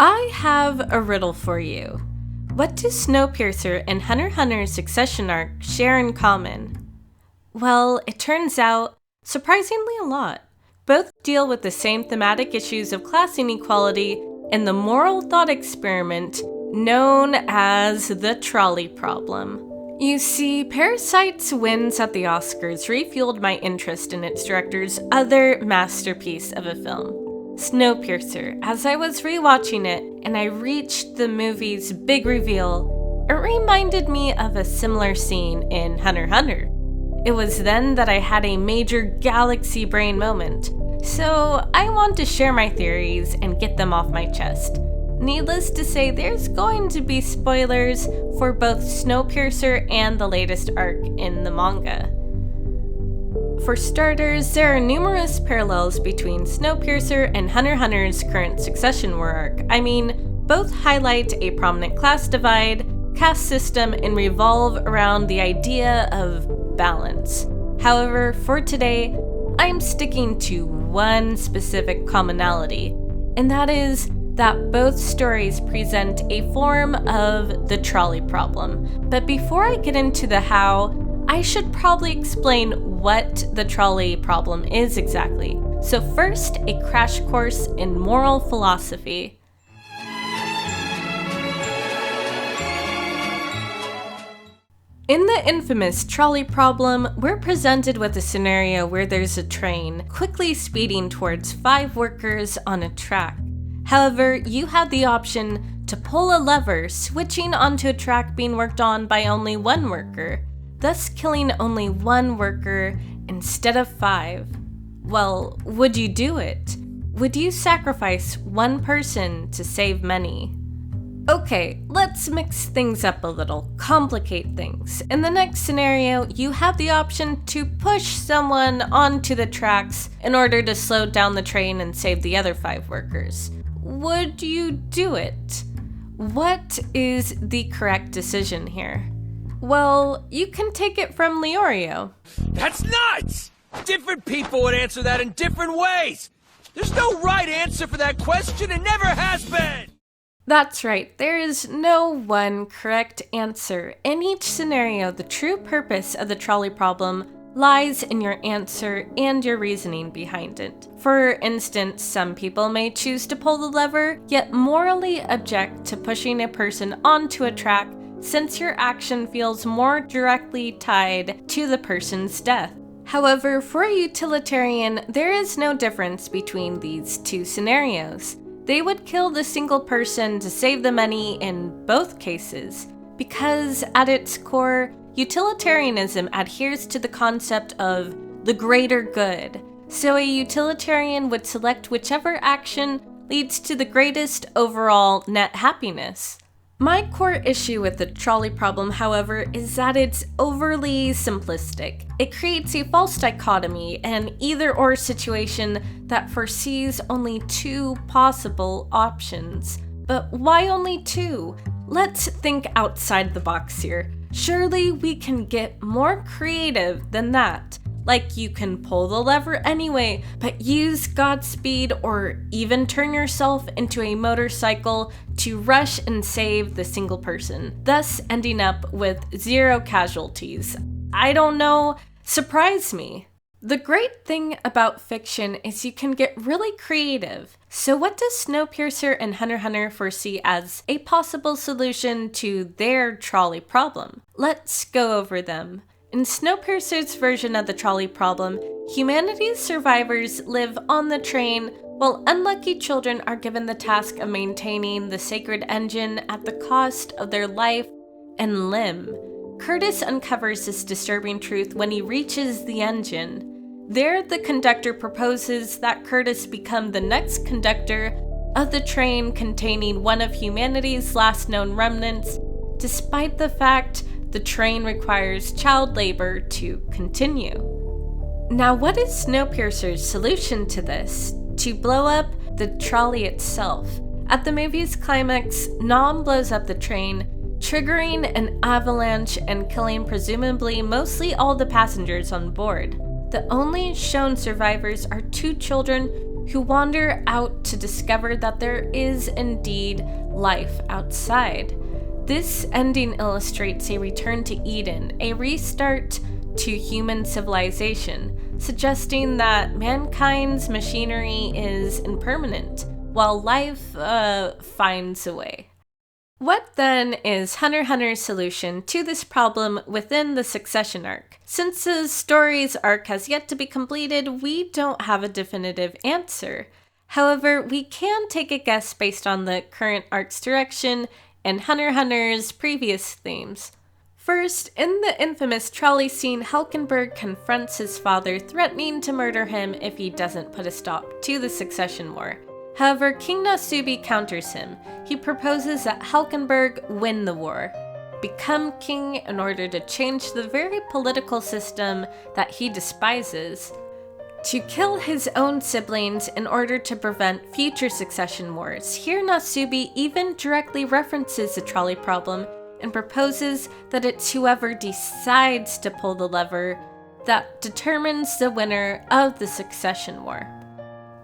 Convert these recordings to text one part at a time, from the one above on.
I have a riddle for you. What do Snowpiercer and Hunter x Hunter's succession arc share in common? Well, it turns out, surprisingly a lot. Both deal with the same thematic issues of class inequality and the moral thought experiment known as the Trolley Problem. You see, Parasite's wins at the Oscars refueled my interest in its director's other masterpiece of a film, Snowpiercer. As I was rewatching it and I reached the movie's big reveal, it reminded me of a similar scene in Hunter x Hunter. It was then that I had a major galaxy brain moment, so I want to share my theories and get them off my chest. Needless to say, there's going to be spoilers for both Snowpiercer and the latest arc in the manga. For starters, there are numerous parallels between Snowpiercer and Hunter x Hunter's current Succession War arc. I mean, both highlight a prominent class divide, caste system, and revolve around the idea of balance. However, for today, I'm sticking to one specific commonality, and that is that both stories present a form of the trolley problem. But before I get into the how, I should probably explain what the trolley problem is exactly. So first, a crash course in moral philosophy. In the infamous trolley problem, we're presented with a scenario where there's a train quickly speeding towards 5 workers on a track. However, you have the option to pull a lever, switching onto a track being worked on by only 1 worker, thus killing only 1 worker instead of 5. Well, would you do it? Would you sacrifice 1 person to save many? Okay, let's mix things up a little, complicate things. In the next scenario, you have the option to push someone onto the tracks in order to slow down the train and save the other 5 workers. Would you do it? What is the correct decision here? Well, you can take it from Leorio. That's nuts! Different people would answer that in different ways! There's no right answer for that question and never has been! That's right, there is no one correct answer. In each scenario, the true purpose of the trolley problem lies in your answer and your reasoning behind it. For instance, some people may choose to pull the lever, yet morally object to pushing a person onto a track since your action feels more directly tied to the person's death. However, for a utilitarian, there is no difference between these 2 scenarios. They would kill the single person to save the many in both cases, because at its core, utilitarianism adheres to the concept of the greater good. So a utilitarian would select whichever action leads to the greatest overall net happiness. My core issue with the trolley problem, however, is that it's overly simplistic. It creates a false dichotomy, an either-or situation that foresees only 2 possible options. But why only 2? Let's think outside the box here. Surely we can get more creative than that. Like you can pull the lever anyway, but use Godspeed or even turn yourself into a motorcycle to rush and save the single person, thus ending up with 0 casualties. I don't know, surprise me. The great thing about fiction is you can get really creative. So what does Snowpiercer and Hunter x Hunter foresee as a possible solution to their trolley problem? Let's go over them. In Snowpiercer's version of the trolley problem, humanity's survivors live on the train while unlucky children are given the task of maintaining the sacred engine at the cost of their life and limb. Curtis uncovers this disturbing truth when he reaches the engine. There, the conductor proposes that Curtis become the next conductor of the train containing one of humanity's last known remnants, despite the fact the train requires child labor to continue. Now, what is Snowpiercer's solution to this? To blow up the trolley itself. At the movie's climax, Nam blows up the train, triggering an avalanche and killing presumably mostly all the passengers on board. The only shown survivors are 2 children who wander out to discover that there is indeed life outside. This ending illustrates a return to Eden, a restart to human civilization, suggesting that mankind's machinery is impermanent, while life finds a way. What then is Hunter x Hunter's solution to this problem within the succession arc? Since the story's arc has yet to be completed, we don't have a definitive answer. However, we can take a guess based on the current arc's direction and Hunter x Hunter's previous themes. First, in the infamous trolley scene, Hulkenberg confronts his father, threatening to murder him if he doesn't put a stop to the succession war. However, King Nasubi counters him. He proposes that Hulkenberg win the war, become king in order to change the very political system that he despises, to kill his own siblings in order to prevent future succession wars. Here Nasubi even directly references the trolley problem and proposes that it's whoever decides to pull the lever that determines the winner of the succession war.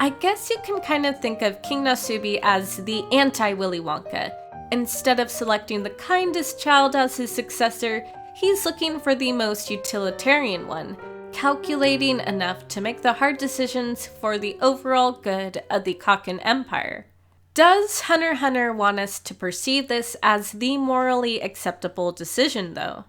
I guess you can kind of think of King Nasubi as the anti-Willy Wonka. Instead of selecting the kindest child as his successor, he's looking for the most utilitarian one, calculating enough to make the hard decisions for the overall good of the Kaken Empire. Does Hunter x Hunter want us to perceive this as the morally acceptable decision, though?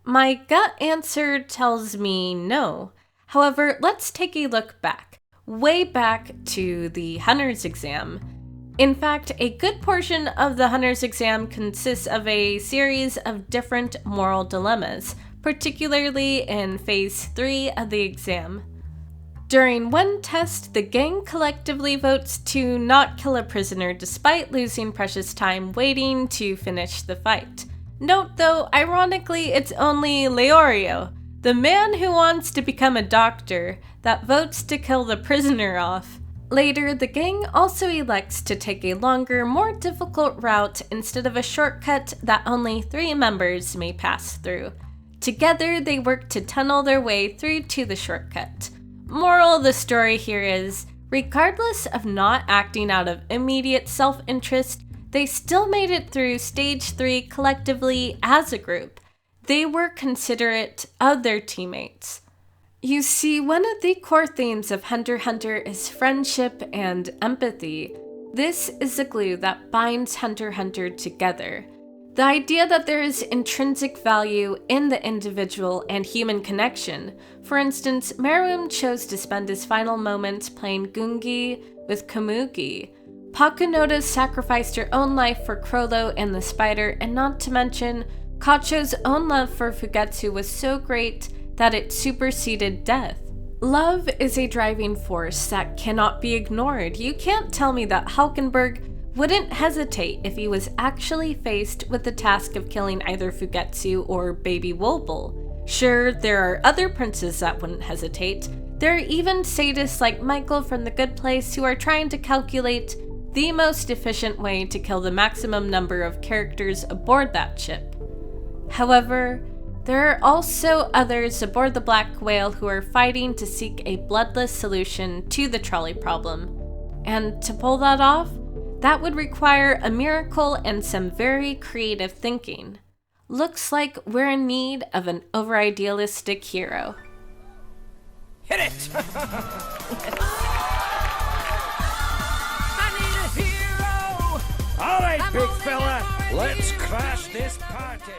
My gut answer tells me no. However, let's take a look back. Way back to the Hunter's exam. In fact, a good portion of the Hunter's exam consists of a series of different moral dilemmas, particularly in Phase 3 of the exam. During one test, the gang collectively votes to not kill a prisoner despite losing precious time waiting to finish the fight. Note though, ironically, it's only Leorio, the man who wants to become a doctor, that votes to kill the prisoner off. Later, the gang also elects to take a longer, more difficult route instead of a shortcut that only 3 members may pass through. Together, they work to tunnel their way through to the shortcut. Moral of the story here is, regardless of not acting out of immediate self-interest, they still made it through Stage 3 collectively as a group. They were considerate of their teammates. You see, one of the core themes of Hunter x Hunter is friendship and empathy. This is the glue that binds Hunter x Hunter together. The idea that there is intrinsic value in the individual and human connection. For instance, Meruem chose to spend his final moments playing Gungi with Komugi. Pakunoda sacrificed her own life for Crollo and the spider, and not to mention, Kacho's own love for Fugetsu was so great that it superseded death. Love is a driving force that cannot be ignored. You can't tell me that Hulkenberg wouldn't hesitate if he was actually faced with the task of killing either Fugetsu or Baby Wobble. Sure, there are other princes that wouldn't hesitate. There are even sadists like Michael from The Good Place who are trying to calculate the most efficient way to kill the maximum number of characters aboard that ship. However, there are also others aboard the Black Whale who are fighting to seek a bloodless solution to the trolley problem. And to pull that off, that would require a miracle and some very creative thinking. Looks like we're in need of an over-idealistic hero. Hit it! I need a hero! All right, big fella, let's crash this party!